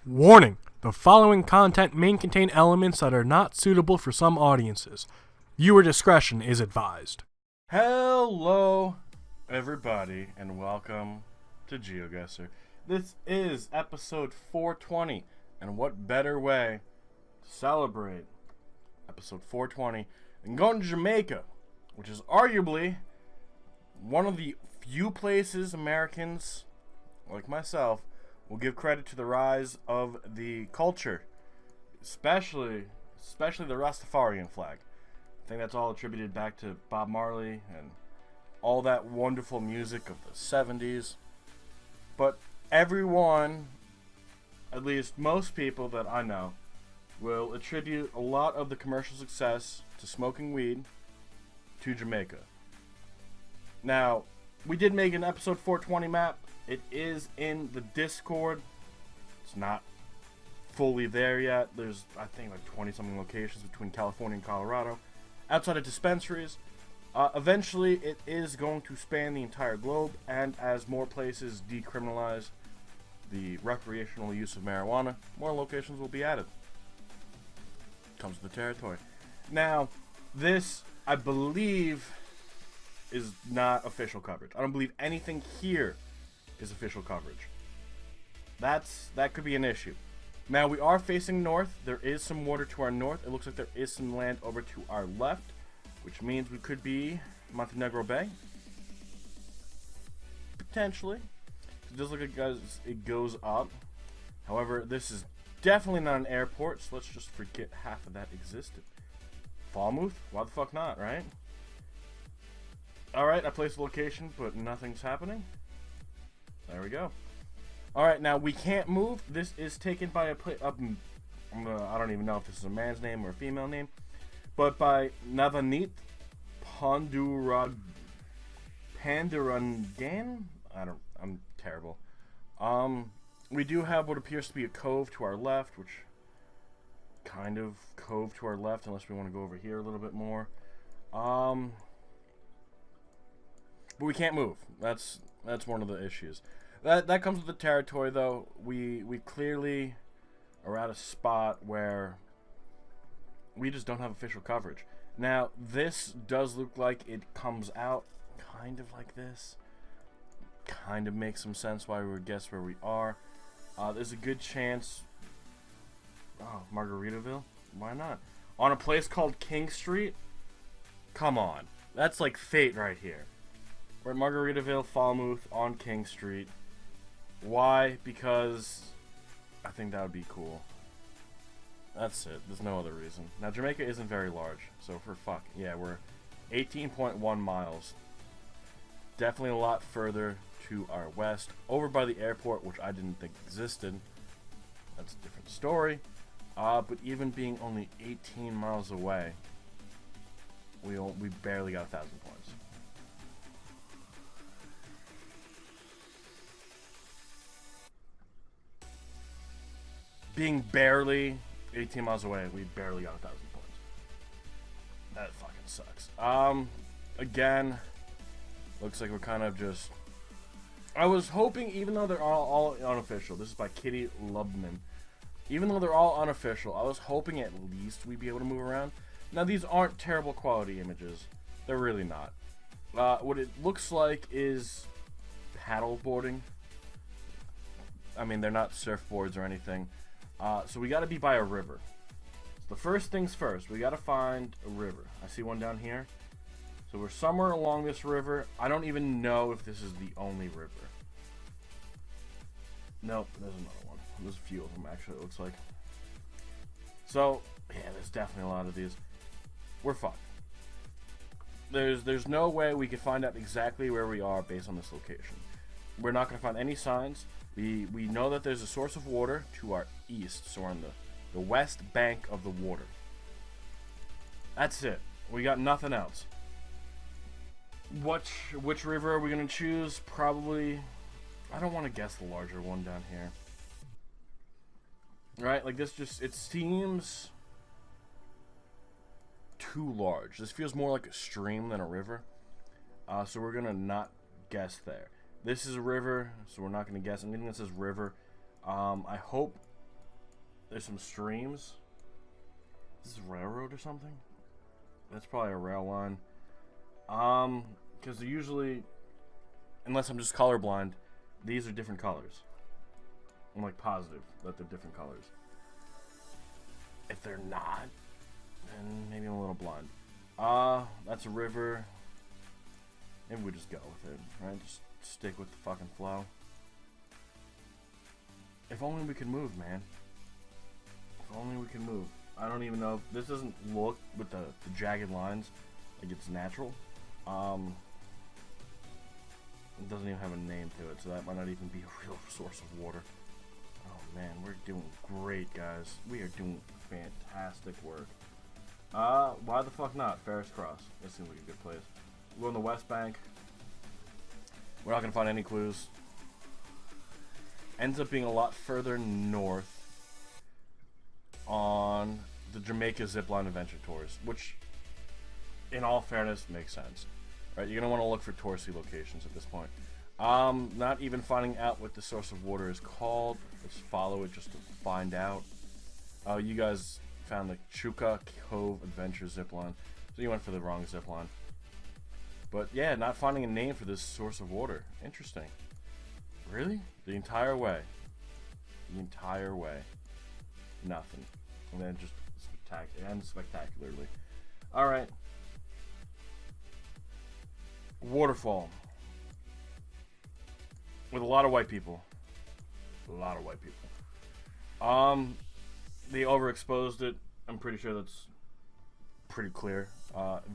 Warning! The following content may contain elements that are not suitable for some audiences. Viewer discretion is advised. Hello, everybody, and welcome to Geoguessr. This is episode 420, and what better way to celebrate episode 420 than going to Jamaica, which is arguably one of the few places Americans, like myself, will give credit to the rise of the culture, especially the Rastafarian flag. I think that's all attributed back to Bob Marley and all that wonderful music of the 70s. But everyone, at least most people that I know, will attribute a lot of the commercial success to smoking weed to Jamaica. Now, we did make an episode 420 map. It is in the Discord. It's not fully there yet. There's, I think, like 20-something locations between California and Colorado. Outside of dispensaries. Eventually, it is going to span the entire globe, and as more places decriminalize the recreational use of marijuana, more locations will be added. Comes with the territory. Now, this, I believe, is not official coverage. I don't believe anything here is official coverage. That could be an issue. Now, we are facing north. There is some water to our north. It looks like there is some land over to our left, which means we could be Montenegro Bay. Potentially. It does look like it goes up. However, this is definitely not an airport, so let's just forget half of that existed. Falmouth? Why the fuck not, right? Alright, I placed a location, but nothing's happening. There we go. Alright, now we can't move. This is taken by I don't even know if this is a man's name or a female name, but by Navanit Pandurangan. I'm terrible. We do have what appears to be a cove to our left, which kind of cove to our left, unless we want to go over here a little bit more. But we can't move. That's one of the issues. That comes with the territory, though. We clearly are at a spot where we just don't have official coverage. Now, this does look like it comes out kind of like this. Kind of makes some sense why we would guess where we are. There's a good chance... Oh, Margaritaville? Why not? On a place called King Street? Come on. That's like fate right here. We're at Margaritaville, Falmouth, on King Street. Why? Because I think that would be cool. That's it. There's no other reason. Now, Jamaica isn't very large, so we're 18.1 miles. Definitely a lot further to our west. Over by the airport, which I didn't think existed. That's a different story. But even being only 18 miles away, we barely got 1,000 points. Being barely 18 miles away, we barely got 1,000 points. That fucking sucks. Again, looks like we're kind of just... I was hoping, even though they're all unofficial, this is by Kitty Lubman. Even though they're all unofficial, I was hoping at least we'd be able to move around. Now, these aren't terrible quality images. They're really not. What it looks like is paddle boarding. I mean, they're not surfboards or anything. So we got to be by a river. The first things first, we got to find a river. I see one down here. So we're somewhere along this river. I don't even know if this is the only river. Nope, there's another one. There's a few of them, actually, it looks like. So, yeah, there's definitely a lot of these. We're fucked. There's no way we can find out exactly where we are based on this location. We're not going to find any signs. We know that there's a source of water to our east, so we're on the west bank of the water. That's it. We got nothing else. Which river are we going to choose? Probably... I don't want to guess the larger one down here. Right? Like this just... It seems... too large. This feels more like a stream than a river. So we're going to not guess there. This is a river, so we're not going to guess anything that says river. I hope There's some streams. Is this a railroad or something? That's probably a rail line. Because they're usually, unless I'm just colorblind, these are different colors. I'm like positive that they're different colors. If they're not, then maybe I'm a little blind. That's a river. Maybe we just go with it, right? Just stick with the fucking flow. If only we could move, man. If only we can move. I don't even know. This doesn't look with the jagged lines like it's natural. It doesn't even have a name to it, so that might not even be a real source of water. Oh man, we're doing great, guys. We are doing fantastic work. Why the fuck not? Ferris Cross. That seems like a good place. We'll go on the West Bank. We're not gonna find any clues. Ends up being a lot further north on the Jamaica Zipline Adventure Tours, which, in all fairness, makes sense. Right? You're gonna want to look for touristy locations at this point. Not even finding out what the source of water is called. Let's follow it just to find out. You guys found the Chuka Cove Adventure Zipline, so you went for the wrong zipline. But yeah, not finding a name for this source of water. Interesting. Really? The entire way. The entire way. Nothing. And then just spectacularly. Alright. Waterfall. With a lot of white people. A lot of white people. They overexposed it. I'm pretty sure that's pretty clear.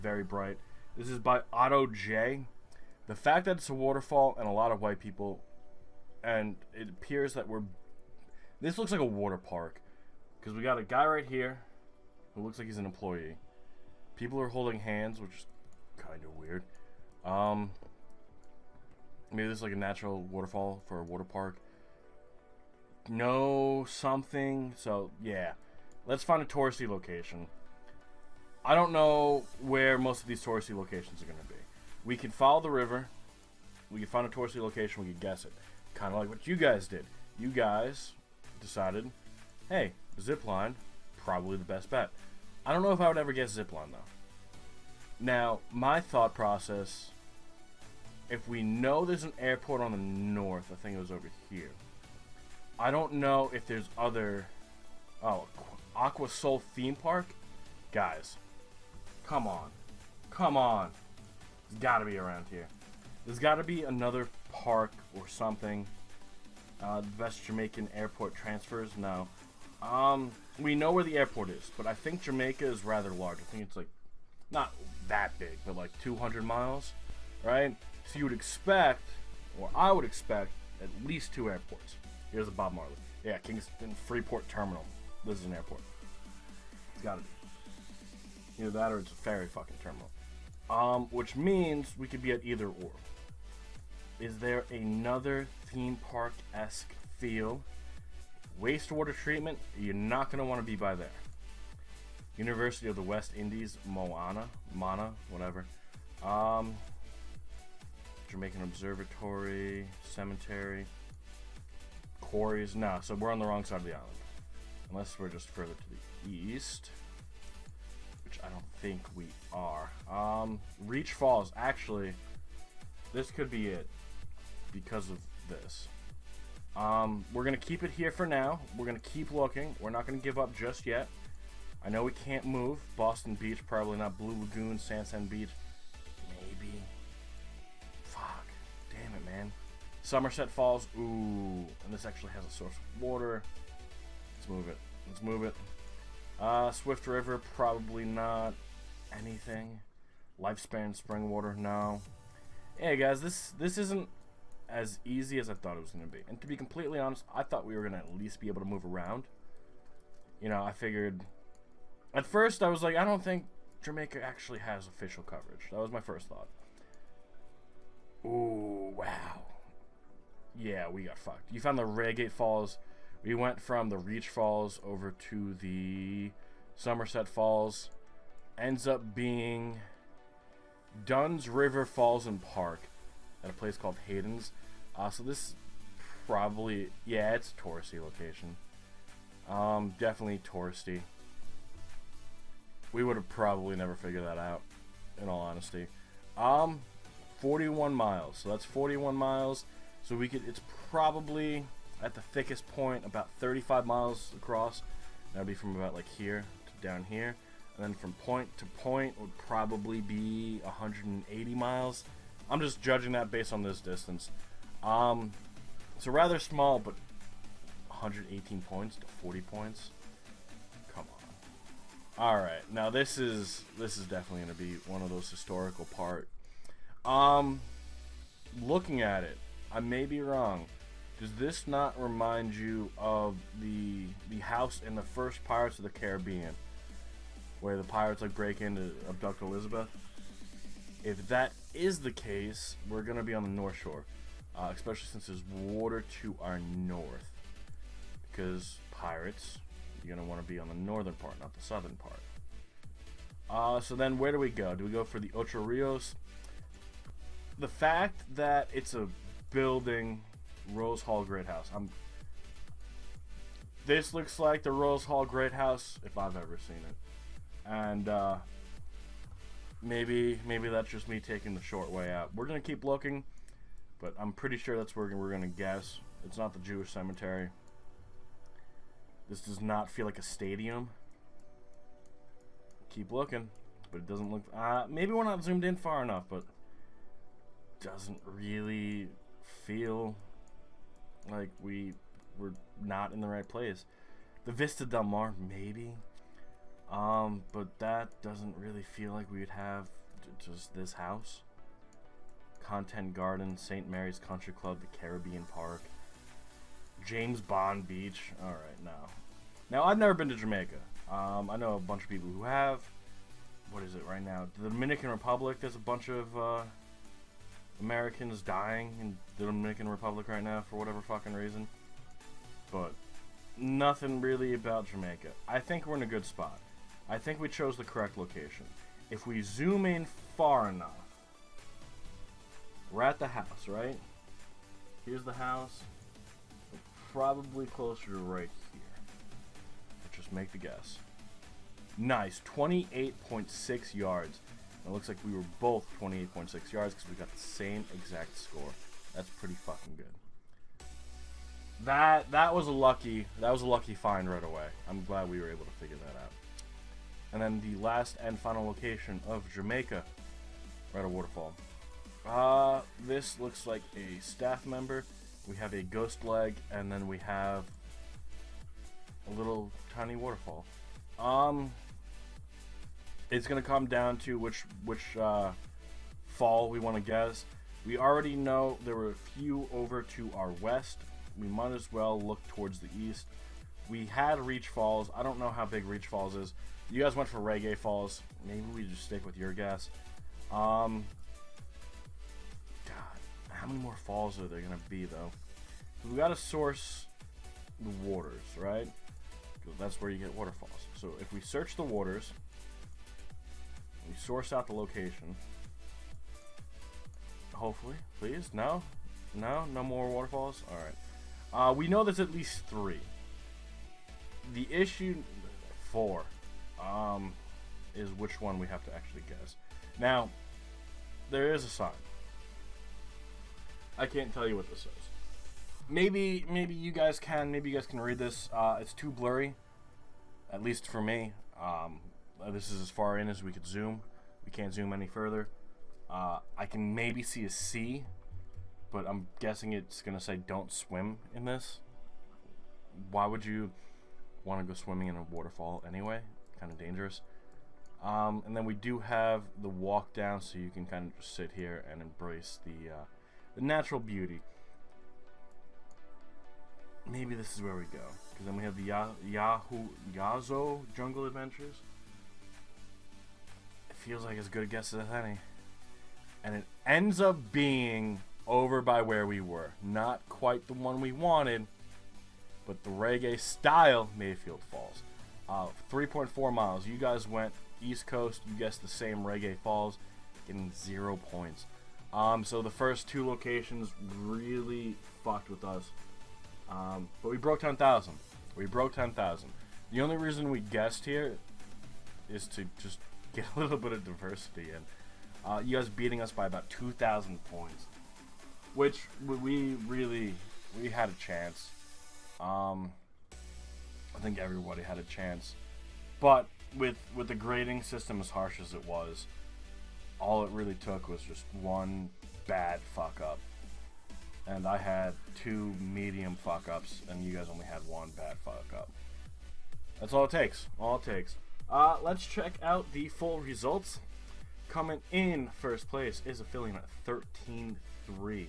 Very bright. This is by Otto J. The fact that it's a waterfall and a lot of white people, and it appears that this looks like a water park, because we got a guy right here who looks like he's an employee. People are holding hands, which is kind of weird. Maybe this is like a natural waterfall for a water park. No something. So yeah, let's find a touristy location. I don't know where most of these touristy locations are going to be. We can follow the river. We can find a touristy location. We can guess it. Kind of like what you guys did. You guys decided, hey, zipline, probably the best bet. I don't know if I would ever guess zipline though. Now, my thought process, if we know there's an airport on the north, I think it was over here. I don't know if there's other... Oh, Aqua Soul theme park? Guys, come on. Come on. It's gotta be around here. There's gotta be another park or something. Best Jamaican airport transfers? No. We know where the airport is, but I think Jamaica is rather large. I think it's like, not that big, but like 200 miles, right? So you would expect, or I would expect, at least 2 airports. Here's a Bob Marley. Yeah, Kingston Freeport Terminal. This is an airport. It's gotta be. Either that or it's a ferry fucking terminal. Which means we could be at either or. Is there another theme park-esque feel? Wastewater treatment? You're not gonna want to be by there. University of the West Indies, Mana, whatever. Jamaican Observatory, Cemetery, quarries. No, so we're on the wrong side of the island. Unless we're just further to the east, which I don't think we are. Reach Falls. Actually, this could be it because of this. We're going to keep it here for now. We're going to keep looking. We're not going to give up just yet. I know we can't move. Boston Beach, probably not. Blue Lagoon, Sand Beach, maybe. Fuck. Damn it, man. Somerset Falls. Ooh. And this actually has a source of water. Let's move it. Let's move it. Swift River, probably not. Anything. Lifespan Spring Water, no. Hey, guys, this isn't as easy as I thought it was going to be. And to be completely honest, I thought we were going to at least be able to move around. You know, I figured... At first, I was like, I don't think Jamaica actually has official coverage. That was my first thought. Ooh, wow. Yeah, we got fucked. You found the Reagate Falls. We went from the Reach Falls over to the Somerset Falls. Ends up being Dunn's River Falls and Park at a place called Hayden's. So this probably... Yeah, it's a touristy location. Definitely touristy. We would have probably never figured that out, in all honesty. 41 miles. So that's 41 miles. So it's probably at the thickest point about 35 miles across. That'd be from about like here to down here. And then from point to point would probably be 180 miles. I'm just judging that based on this distance. So rather small, but 118 points to 40 points. Come on. All right, now this is definitely going to be one of those historical part. Looking at it, I may be wrong. Does this not remind you of the house in the first Pirates of the Caribbean, where the pirates like break in to abduct Elizabeth? If that is the case, we're gonna be on the North Shore, especially since there's water to our north. Because pirates, you're gonna want to be on the northern part, not the southern part. So then, where do we go? Do we go for the Ocho Rios? The fact that it's a building, Rose Hall Great House. This looks like the Rose Hall Great House if I've ever seen it, and maybe that's just me taking the short way out. We're gonna keep looking, but I'm pretty sure that's where we're gonna guess. It's not the Jewish cemetery. This does not feel like a stadium. Keep looking, but it doesn't look. Maybe we're not zoomed in far enough, but doesn't really feel like we're not in the right place. The Vista Del Mar, maybe, but that doesn't really feel like we would have just this house. Content Garden, St. Mary's Country Club, the Caribbean Park, James Bond Beach. All right, now I've never been to Jamaica. I know a bunch of people who have. What is it right now? The Dominican Republic. There's a bunch of Americans dying in the Dominican Republic right now for whatever fucking reason. But nothing really about Jamaica. I think we're in a good spot. I think we chose the correct location. If we zoom in far enough, we're at the house, right? Here's the house. We're probably closer to right here. Let's just make the guess. Nice, 28.6 yards. It looks like we were both 28.6 yards because we got the same exact score. That's pretty fucking good. That was a lucky find right away. I'm glad we were able to figure that out. And then the last and final location of Jamaica, we're at a waterfall. This looks like a staff member. We have a ghost leg, and then we have a little tiny waterfall. It's gonna come down to which fall we want to guess. We already know there were a few over to our west. We might as well look towards the east. We had Reach Falls. I don't know how big Reach Falls is. You guys went for Reggae Falls. Maybe we just stick with your guess. God, how many more falls are there gonna be though? We gotta source the waters, right? Because that's where you get waterfalls. So if we search the waters, we source out the location. Hopefully, please. No more waterfalls. All right. We know there's at least 3. The issue 4 is which one we have to actually guess. Now, there is a sign. I can't tell you what this is. Maybe you guys can. Maybe you guys can read this. It's too blurry, at least for me. This is as far in as we could zoom. We can't zoom any further. I can maybe see a C, but I'm guessing it's gonna say "don't swim" in this. Why would you want to go swimming in a waterfall anyway? Kind of dangerous. And then we do have the walk down, so you can kind of just sit here and embrace the natural beauty. Maybe this is where we go, because then we have the Yazo Jungle Adventures. It feels like as good a guess as any, and it ends up being over by where we were. Not quite the one we wanted, but the reggae style Mayfield Falls. 3.4 miles. You guys went East Coast. You guessed the same Reggae Falls, getting 0 points. So the first 2 locations really fucked with us. But we broke 10,000. We broke 10,000. The only reason we guessed here is to just get a little bit of diversity in. You guys beating us by about 2,000 points, which we had a chance. I think everybody had a chance, but with the grading system as harsh as it was, all it really took was just one bad fuck up, and I had 2 medium fuck ups, and you guys only had 1 bad fuck up. That's all it takes. All it takes. Let's check out the full results. Coming in first place is Affiliate at 13-3,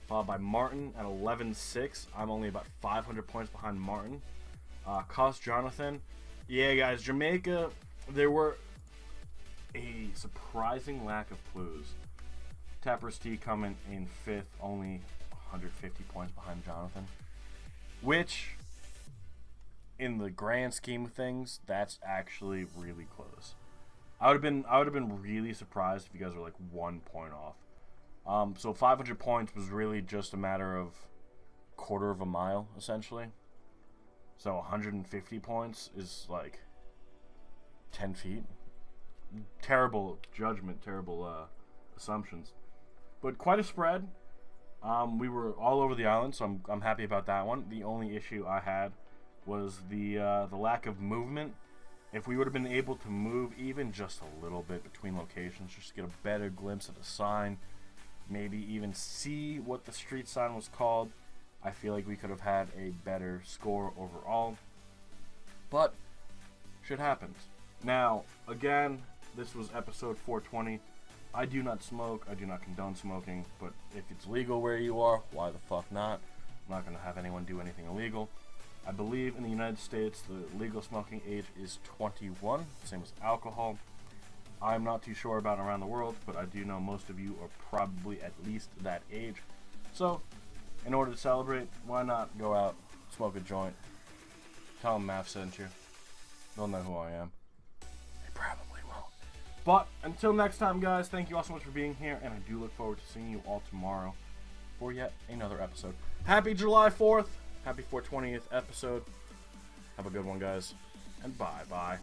followed by Martin at 11-6. I'm only about 500 points behind Martin. Cost Jonathan. Yeah, guys, Jamaica, there were a surprising lack of clues. Tapper's T coming in 5th, only 150 points behind Jonathan, which, in the grand scheme of things, that's actually really close. I would have been really surprised if you guys were like 1 point off. So 500 points was really just a matter of quarter of a mile, essentially. So 150 points is like 10 feet. Terrible judgment, terrible assumptions, but quite a spread. We were all over the island, so I'm happy about that one. The only issue I had was the lack of movement. If we would have been able to move even just a little bit between locations, just to get a better glimpse of the sign, maybe even see what the street sign was called, I feel like we could have had a better score overall. But shit happens. Now, again, this was episode 420. I do not smoke. I do not condone smoking. But if it's legal where you are, why the fuck not? I'm not going to have anyone do anything illegal. I believe in the United States, the legal smoking age is 21, same as alcohol. I'm not too sure about around the world, but I do know most of you are probably at least that age. So, in order to celebrate, why not go out, smoke a joint, tell them Maff sent you. They'll know who I am. They probably won't. But until next time, guys, thank you all so much for being here, and I do look forward to seeing you all tomorrow for yet another episode. Happy July 4th. Happy 420th episode. Have a good one, guys. And bye-bye.